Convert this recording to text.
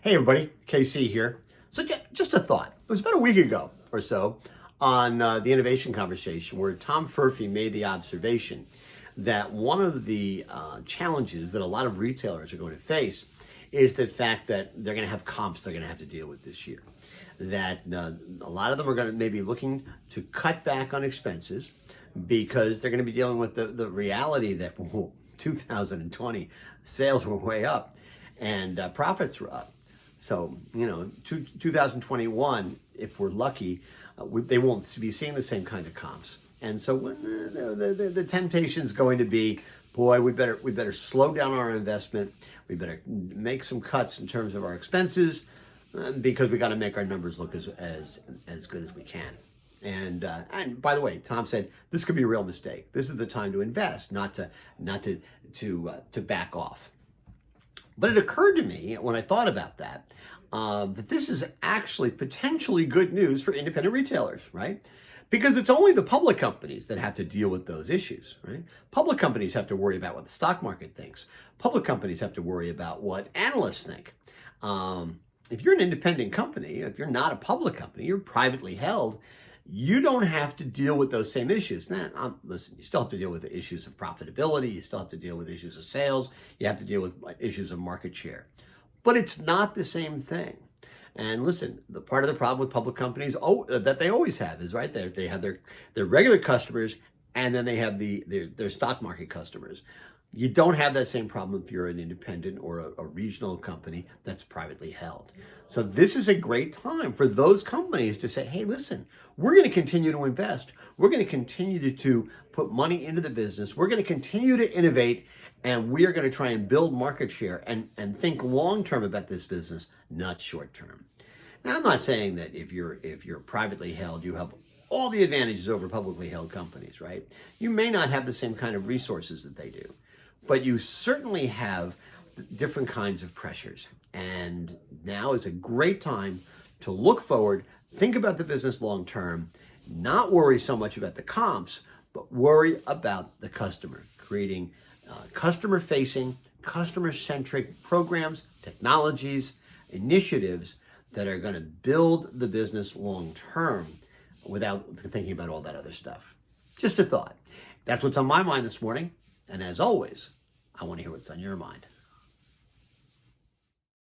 Hey everybody, KC here. So just a thought. It was about a week ago or so on the innovation conversation where Tom Furphy made the observation that one of the challenges that a lot of retailers are going to face is the fact that they're going to have comps they're going to have to deal with this year. That a lot of them are going to maybe looking to cut back on expenses because they're going to be dealing with the reality that 2020 sales were way up and profits were up. So, 2021, if we're lucky, they won't be seeing the same kind of comps. And so the temptation is going to be, boy, we better slow down our investment. We better make some cuts in terms of our expenses because we got to make our numbers look as good as we can. And by the way, Tom said this could be a real mistake. This is the time to invest, not to back off. But it occurred to me when I thought about that, that this is actually potentially good news for independent retailers, right? Because it's only the public companies that have to deal with those issues, right? Public companies have to worry about what the stock market thinks. Public companies have to worry about what analysts think. If you're an independent company, if you're not a public company, you're privately held, you don't have to deal with those same issues. Now, listen, you still have to deal with the issues of profitability. You still have to deal with issues of sales. You have to deal with issues of market share. But it's not the same thing. And listen, the part of the problem with public companies that they always have is, right, they have their regular customers and then they have their stock market customers. You don't have that same problem if you're an independent or a regional company that's privately held. So this is a great time for those companies to say, hey, listen, we're going to continue to invest. We're going to continue to put money into the business. We're going to continue to innovate, and we are going to try and build market share and think long-term about this business, not short-term. Now, I'm not saying that if you're privately held, you have all the advantages over publicly held companies, right? You may not have the same kind of resources that they do, but you certainly have different kinds of pressures. And now is a great time to look forward, think about the business long term, not worry so much about the comps, but worry about the customer, creating customer-facing, customer-centric programs, technologies, initiatives that are going to build the business long term without thinking about all that other stuff. Just a thought. That's what's on my mind this morning. And as always, I want to hear what's on your mind.